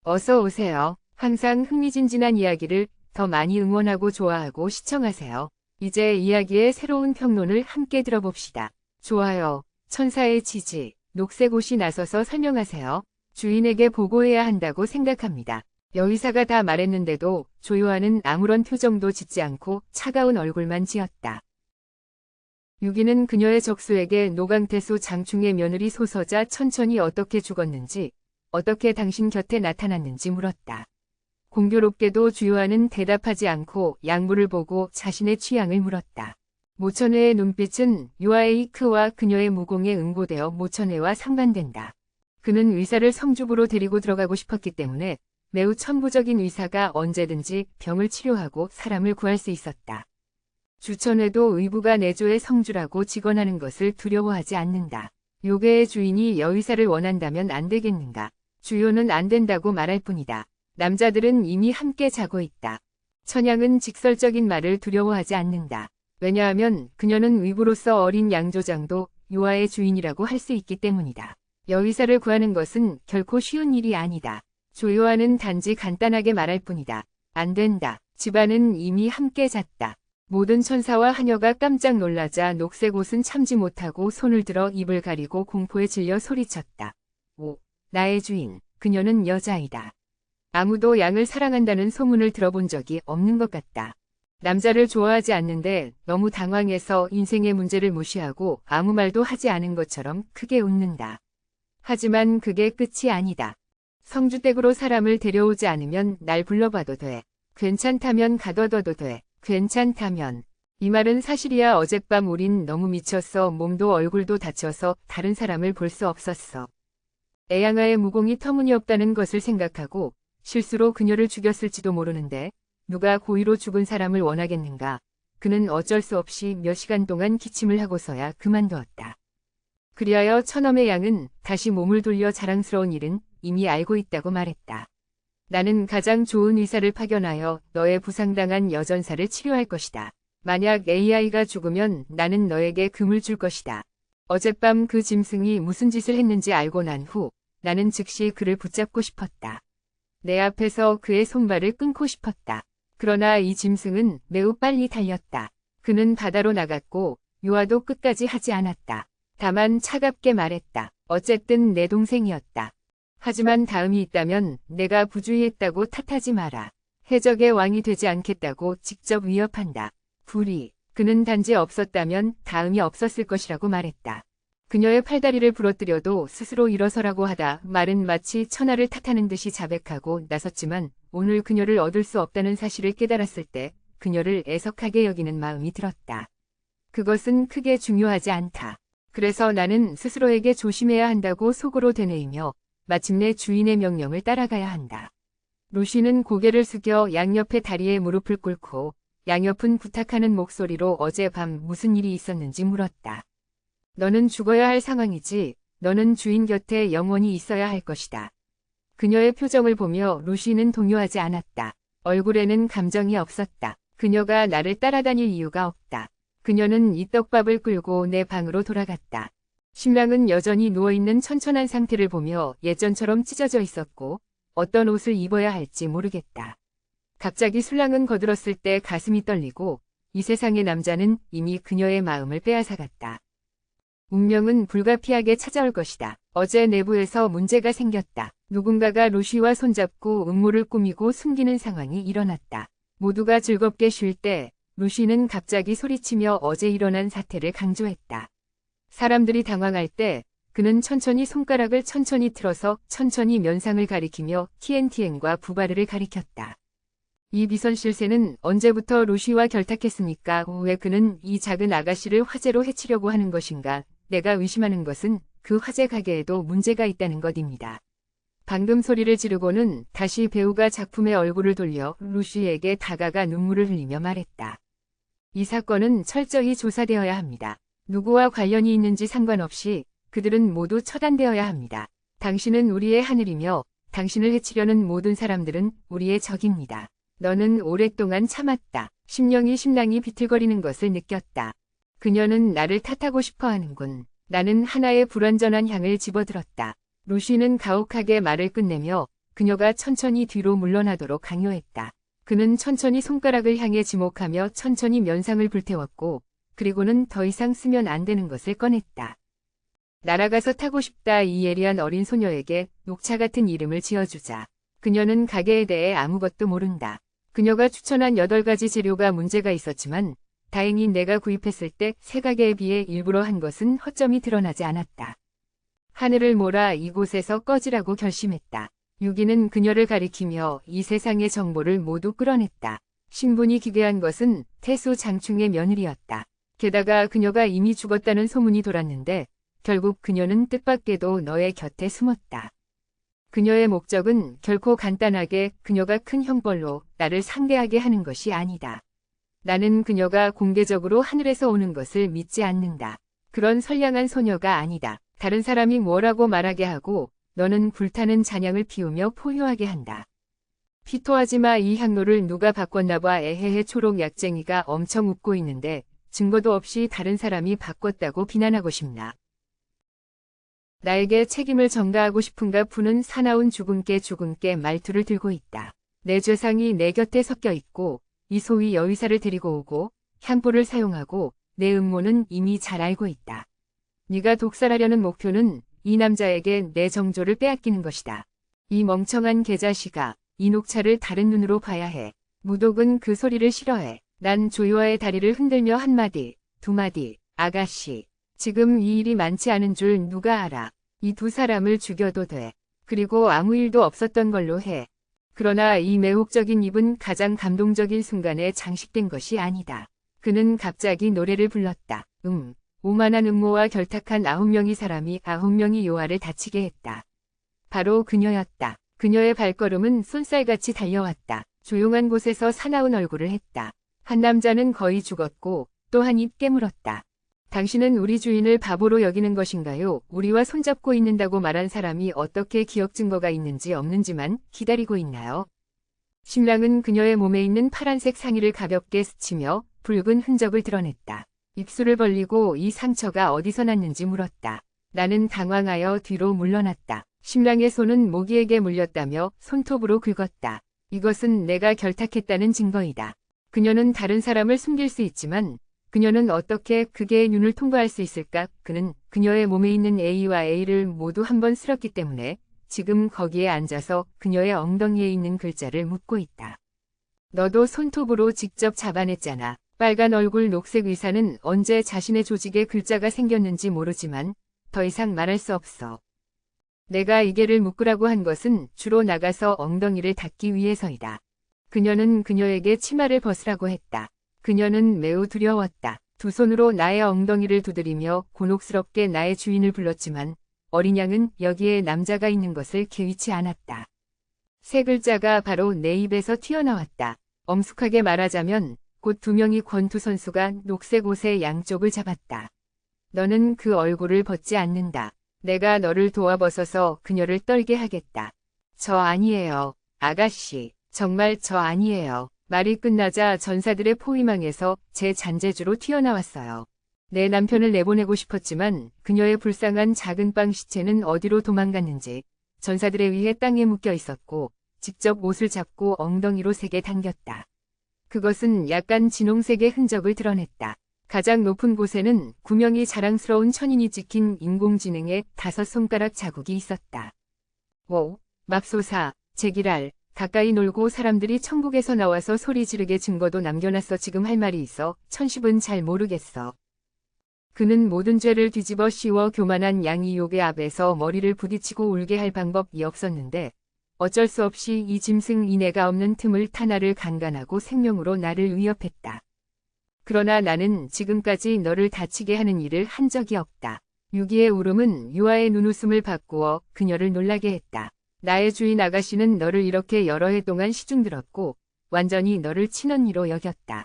어서 오세요. 항상 흥미진진한 이야기를 더 많이 응원하고 좋아하고 시청하세요. 이제 이야기의 새로운 평론을 함께 들어봅시다. 좋아요, 천사의 지지, 녹색옷이 나서서 설명하세요. 주인에게 보고해야 한다고 생각합니다. 여의사가 다 말했는데도 조요한은 아무런 표정도 짓지 않고 차가운 얼굴만 지었다. 유기는 그녀의 적수에게 노강태수 장충의 며느리 소서자 천천히 어떻게 죽었는지, 어떻게 당신 곁에 나타났는지 물었다. 공교롭게도 주요한은 대답하지 않고 양부를 보고 자신의 취향을 물었다. 모천회의 눈빛은 유아에이크와 그녀의 무공에 응고되어 모천회와 상반된다. 그는 의사를 성주부로 데리고 들어가고 싶었기 때문에 매우 천부적인 의사가 언제든지 병을 치료하고 사람을 구할 수 있었다. 주천회도 의부가 내조의 성주라고 직언하는 것을 두려워하지 않는다. 요괴의 주인이 여의사를 원한다면 안 되겠는가. 주요는 안 된다고 말할 뿐이다. 남자들은 이미 함께 자고 있다. 천양은 직설적인 말을 두려워하지 않는다. 왜냐하면 그녀는 의부로서 어린 양조장도 요아의 주인이라고 할 수 있기 때문이다. 여의사를 구하는 것은 결코 쉬운 일이 아니다. 조요아는 단지 간단하게 말할 뿐이다. 안 된다. 집안은 이미 함께 잤다. 모든 천사와 하녀가 깜짝 놀라자 녹색 옷은 참지 못하고 손을 들어 입을 가리고 공포에 질려 소리쳤다. 오, 나의 주인, 그녀는 여자이다. 아무도 양을 사랑한다는 소문을 들어본 적이 없는 것 같다. 남자를 좋아하지 않는데 너무 당황해서 인생의 문제를 무시하고 아무 말도 하지 않은 것처럼 크게 웃는다. 하지만 그게 끝이 아니다. 성주댁으로 사람을 데려오지 않으면 날 불러봐도 돼. 괜찮다면 가둬둬도 돼. 괜찮다면. 이 말은 사실이야. 어젯밤 우린 너무 미쳤어. 몸도 얼굴도 다쳐서 다른 사람을 볼 수 없었어. 애양아의 무공이 터무니없다는 것을 생각하고 실수로 그녀를 죽였을지도 모르는데 누가 고의로 죽은 사람을 원하겠는가. 그는 어쩔 수 없이 몇 시간 동안 기침을 하고서야 그만두었다. 그리하여 천엄의 양은 다시 몸을 돌려 자랑스러운 일은 이미 알고 있다고 말했다. 나는 가장 좋은 의사를 파견하여 너의 부상당한 여전사를 치료할 것이다. 만약 AI가 죽으면 나는 너에게 금을 줄 것이다. 어젯밤 그 짐승이 무슨 짓을 했는지 알고 난 후 나는 즉시 그를 붙잡고 싶었다. 내 앞에서 그의 손발을 끊고 싶었다. 그러나 이 짐승은 매우 빨리 달렸다. 그는 바다로 나갔고 요아도 끝까지 하지 않았다. 다만 차갑게 말했다. 어쨌든 내 동생이었다. 하지만 다음이 있다면 내가 부주의했다고 탓하지 마라. 해적의 왕이 되지 않겠다고 직접 위협한다. 불이. 그는 단지 없었다면 다음이 없었을 것이라고 말했다. 그녀의 팔다리를 부러뜨려도 스스로 일어서라고 하다 말은 마치 천하를 탓하는 듯이 자백하고 나섰지만 오늘 그녀를 얻을 수 없다는 사실을 깨달았을 때 그녀를 애석하게 여기는 마음이 들었다. 그것은 크게 중요하지 않다. 그래서 나는 스스로에게 조심해야 한다고 속으로 되뇌이며 마침내 주인의 명령을 따라가야 한다. 루시는 고개를 숙여 양옆의 다리에 무릎을 꿇고 양옆은 부탁하는 목소리로 어젯밤 무슨 일이 있었는지 물었다. 너는 죽어야 할 상황이지. 너는 주인 곁에 영원히 있어야 할 것이다. 그녀의 표정을 보며 루시는 동요하지 않았다. 얼굴에는 감정이 없었다. 그녀가 나를 따라다닐 이유가 없다. 그녀는 이 떡밥을 끌고 내 방으로 돌아갔다. 신랑은 여전히 누워있는 천천한 상태를 보며 예전처럼 찢어져 있었고 어떤 옷을 입어야 할지 모르겠다. 갑자기 술랑은 거들었을 때 가슴이 떨리고 이 세상의 남자는 이미 그녀의 마음을 빼앗아갔다. 운명은 불가피하게 찾아올 것이다. 어제 내부에서 문제가 생겼다. 누군가가 루시와 손잡고 음모를 꾸미고 숨기는 상황이 일어났다. 모두가 즐겁게 쉴 때 루시는 갑자기 소리치며 어제 일어난 사태를 강조했다. 사람들이 당황할 때 그는 천천히 손가락을 천천히 틀어서 천천히 면상을 가리키며 티엔티엔과 부바르를 가리켰다. 이 비선실세는 언제부터 루시와 결탁했습니까? 왜 그는 이 작은 아가씨를 화재로 해치려고 하는 것인가? 내가 의심하는 것은 그 화재 가게에도 문제가 있다는 것입니다. 방금 소리를 지르고는 다시 배우가 작품의 얼굴을 돌려 루시에게 다가가 눈물을 흘리며 말했다. 이 사건은 철저히 조사되어야 합니다. 누구와 관련이 있는지 상관없이 그들은 모두 처단되어야 합니다. 당신은 우리의 하늘이며 당신을 해치려는 모든 사람들은 우리의 적입니다. 너는 오랫동안 참았다. 심령이 심랑이 비틀거리는 것을 느꼈다. 그녀는 나를 탓하고 싶어 하는군. 나는 하나의 불완전한 향을 집어들었다. 루시는 가혹하게 말을 끝내며 그녀가 천천히 뒤로 물러나도록 강요했다. 그는 천천히 손가락을 향해 지목하며 천천히 면상을 불태웠고 그리고는 더 이상 쓰면 안 되는 것을 꺼냈다. 날아가서 타고 싶다. 이 예리한 어린 소녀에게 녹차 같은 이름을 지어주자. 그녀는 가게에 대해 아무것도 모른다. 그녀가 추천한 8가지 재료가 문제가 있었지만 다행히 내가 구입했을 때 새 가게에 비해 일부러 한 것은 허점이 드러나지 않았다. 하늘을 몰아 이곳에서 꺼지라고 결심했다. 유기는 그녀를 가리키며 이 세상의 정보를 모두 끌어냈다. 신분이 기괴한 것은 태수 장충의 며느리였다. 게다가 그녀가 이미 죽었다는 소문이 돌았는데 결국 그녀는 뜻밖에도 너의 곁에 숨었다. 그녀의 목적은 결코 간단하게 그녀가 큰 형벌로 나를 상대하게 하는 것이 아니다. 나는 그녀가 공개적으로 하늘에서 오는 것을 믿지 않는다. 그런 선량한 소녀가 아니다. 다른 사람이 뭐라고 말하게 하고 너는 불타는 잔향을 피우며 포효하게 한다. 피토하지마. 이 향로를 누가 바꿨나 봐. 에헤헤. 초록 약쟁이가 엄청 웃고 있는데 증거도 없이 다른 사람이 바꿨다고 비난하고 싶나. 나에게 책임을 전가하고 싶은가. 푸는 사나운 주근깨 말투를 들고 있다. 내 죄상이 내 곁에 섞여 있고 이 소위 여의사를 데리고 오고 향포를 사용하고 내 음모는 이미 잘 알고 있다. 네가 독살하려는 목표는 이 남자에게 내 정조를 빼앗기는 것이다. 이 멍청한 개자식아, 이 녹차를 다른 눈으로 봐야 해. 무독은 그 소리를 싫어해. 난 조유아의 다리를 흔들며 한마디, 두마디, 아가씨. 지금 이 일이 많지 않은 줄 누가 알아. 이 두 사람을 죽여도 돼. 그리고 아무 일도 없었던 걸로 해. 그러나 이 매혹적인 입은 가장 감동적인 순간에 장식된 것이 아니다. 그는 갑자기 노래를 불렀다. 오만한 음모와 결탁한 9명의 사람이 9명의 요아를 다치게 했다. 바로 그녀였다. 그녀의 발걸음은 쏜살같이 달려왔다. 조용한 곳에서 사나운 얼굴을 했다. 한 남자는 거의 죽었고 또 한 입 깨물었다. 당신은 우리 주인을 바보로 여기는 것인가요? 우리와 손잡고 있는다고 말한 사람이 어떻게 기억 증거가 있는지 없는지만 기다리고 있나요? 신랑은 그녀의 몸에 있는 파란색 상의를 가볍게 스치며 붉은 흔적을 드러냈다. 입술을 벌리고 이 상처가 어디서 났는지 물었다. 나는 당황하여 뒤로 물러났다. 신랑의 손은 모기에게 물렸다며 손톱으로 긁었다. 이것은 내가 결탁했다는 증거이다. 그녀는 다른 사람을 숨길 수 있지만 그녀는 어떻게 그게의 눈을 통과할 수 있을까? 그는 그녀의 몸에 있는 A와 A를 모두 한 번 쓸었기 때문에 지금 거기에 앉아서 그녀의 엉덩이에 있는 글자를 묻고 있다. 너도 손톱으로 직접 잡아냈잖아. 빨간 얼굴 녹색 의사는 언제 자신의 조직에 글자가 생겼는지 모르지만 더 이상 말할 수 없어. 내가 이 개를 묶으라고 한 것은 주로 나가서 엉덩이를 닦기 위해서이다. 그녀는 그녀에게 치마를 벗으라고 했다. 그녀는 매우 두려웠다. 두 손으로 나의 엉덩이를 두드리며 곤혹스럽게 나의 주인을 불렀지만 어린 양은 여기에 남자가 있는 것을 개의치 않았다. 세 글자가 바로 내 입에서 튀어나왔다. 엄숙하게 말하자면 곧 2명의 권투 선수가 녹색 옷의 양쪽을 잡았다. 너는 그 얼굴을 벗지 않는다. 내가 너를 도와 벗어서 그녀를 떨게 하겠다. 저 아니에요. 아가씨. 정말 저 아니에요. 말이 끝나자 전사들의 포위망에서 제 잔재주로 튀어나왔어요. 내 남편을 내보내고 싶었지만 그녀의 불쌍한 작은 빵 시체는 어디로 도망갔는지 전사들에 의해 땅에 묶여 있었고 직접 옷을 잡고 엉덩이로 세게 당겼다. 그것은 약간 진홍색의 흔적을 드러냈다. 가장 높은 곳에는 9명이 자랑스러운 천인이 찍힌 인공지능의 5손가락 자국이 있었다. 오, 맙소사, 제기랄. 가까이 놀고 사람들이 천국에서 나와서 소리 지르게 증거도 남겨놨어. 지금 할 말이 있어. 천십은 잘 모르겠어. 그는 모든 죄를 뒤집어 씌워 교만한 양이 욕의 앞에서 머리를 부딪히고 울게 할 방법이 없었는데 어쩔 수 없이 이 짐승 이내가 없는 틈을 타 나를 강간하고 생명으로 나를 위협했다. 그러나 나는 지금까지 너를 다치게 하는 일을 한 적이 없다. 유기의 울음은 유아의 눈웃음을 바꾸어 그녀를 놀라게 했다. 나의 주인 아가씨는 너를 이렇게 여러 해 동안 시중들었고 완전히 너를 친언니로 여겼다.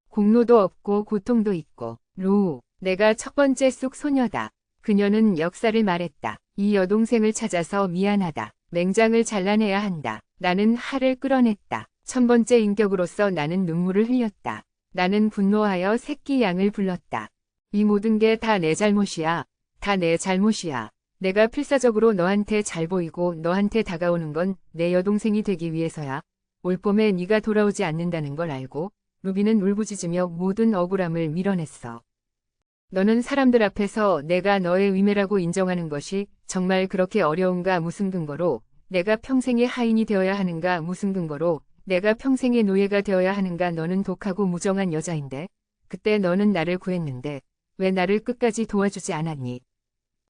공로도 없고 고통도 있고 루우, 내가 첫 번째 쑥 소녀다. 그녀는 역사를 말했다. 이 여동생을 찾아서 미안하다. 맹장을 잘라내야 한다. 나는 할을 끌어냈다. 1000번째 인격으로서 나는 눈물을 흘렸다. 나는 분노하여 새끼 양을 불렀다. 이 모든 게 다 내 잘못이야. 다 내 잘못이야. 내가 필사적으로 너한테 잘 보이고 너한테 다가오는 건 내 여동생이 되기 위해서야. 올 봄에 네가 돌아오지 않는다는 걸 알고 루비는 울부짖으며 모든 억울함을 밀어냈어. 너는 사람들 앞에서 내가 너의 위매라고 인정하는 것이 정말 그렇게 어려운가? 무슨 근거로? 내가 평생의 하인이 되어야 하는가? 무슨 근거로? 내가 평생의 노예가 되어야 하는가? 너는 독하고 무정한 여자인데 그때 너는 나를 구했는데 왜 나를 끝까지 도와주지 않았니?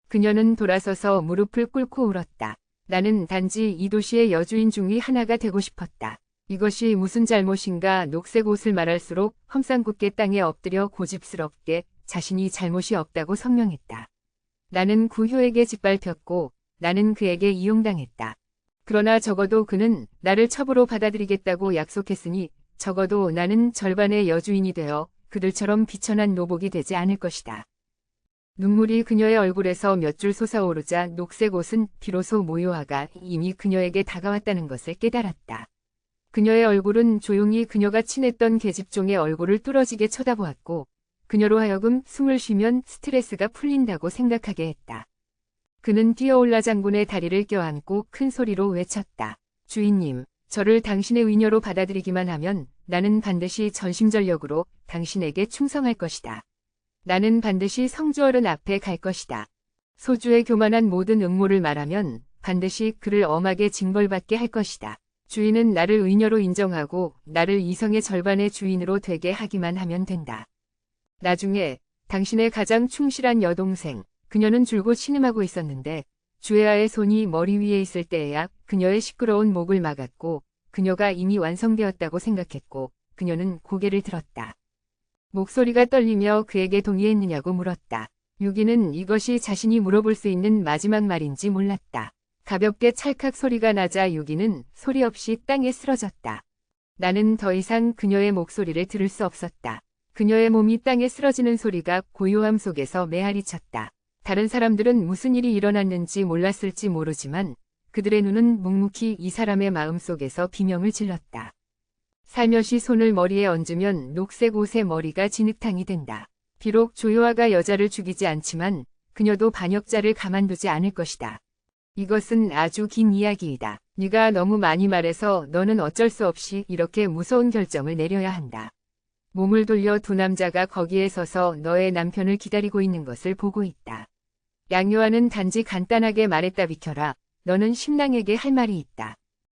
그녀는 돌아서서 무릎을 꿇고 울었다. 나는 단지 이 도시의 여주인 중의 하나가 되고 싶었다. 이것이 무슨 잘못인가? 녹색 옷을 말할수록 험상궂게 땅에 엎드려 고집스럽게 자신이 잘못이 없다고 성명했다. 나는 구효에게 짓밟혔고 나는 그에게 이용당했다. 그러나 적어도 그는 나를 첩으로 받아들이겠다고 약속했으니 적어도 나는 절반의 여주인이 되어 그들처럼 비천한 노복이 되지 않을 것이다. 눈물이 그녀의 얼굴에서 몇 줄 솟아오르자 녹색 옷은 비로소 모요아가 이미 그녀에게 다가왔다는 것을 깨달았다. 그녀의 얼굴은 조용히 그녀가 친했던 계집종의 얼굴을 뚫어지게 쳐다보았고 그녀로 하여금 숨을 쉬면 스트레스가 풀린다고 생각하게 했다. 그는 뛰어올라 장군의 다리를 껴안고 큰 소리로 외쳤다. 주인님, 저를 당신의 위녀로 받아들이기만 하면 나는 반드시 전심전력으로 당신에게 충성할 것이다. 나는 반드시 성주어른 앞에 갈 것이다. 소주의 교만한 모든 음모를 말하면 반드시 그를 엄하게 징벌받게 할 것이다. 주인은 나를 위녀로 인정하고 나를 이성의 절반의 주인으로 되게 하기만 하면 된다. 나중에 당신의 가장 충실한 여동생, 그녀는 줄곧 신음하고 있었는데 주애아의 손이 머리 위에 있을 때에야 그녀의 시끄러운 목을 막았고 그녀가 이미 완성되었다고 생각했고 그녀는 고개를 들었다. 목소리가 떨리며 그에게 동의했느냐고 물었다. 유기는 이것이 자신이 물어볼 수 있는 마지막 말인지 몰랐다. 가볍게 찰칵 소리가 나자 유기는 소리 없이 땅에 쓰러졌다. 나는 더 이상 그녀의 목소리를 들을 수 없었다. 그녀의 몸이 땅에 쓰러지는 소리가 고요함 속에서 메아리 쳤다. 다른 사람들은 무슨 일이 일어났는지 몰랐을지 모르지만 그들의 눈은 묵묵히 이 사람의 마음속에서 비명을 질렀다. 살며시 손을 머리에 얹으면 녹색 옷의 머리가 진흙탕이 된다. 비록 조요아가 여자를 죽이지 않지만 그녀도 반역자를 가만두지 않을 것이다. 이것은 아주 긴 이야기이다. 네가 너무 많이 말해서 너는 어쩔 수 없이 이렇게 무서운 결정을 내려야 한다. 몸을 돌려 두 남자가 거기에 서서 너의 남편을 기다리고 있는 것을 보고 있다. 양요한은 단지 간단하게 말했다. 비켜라. 너는 신랑에게 할 말이 있다.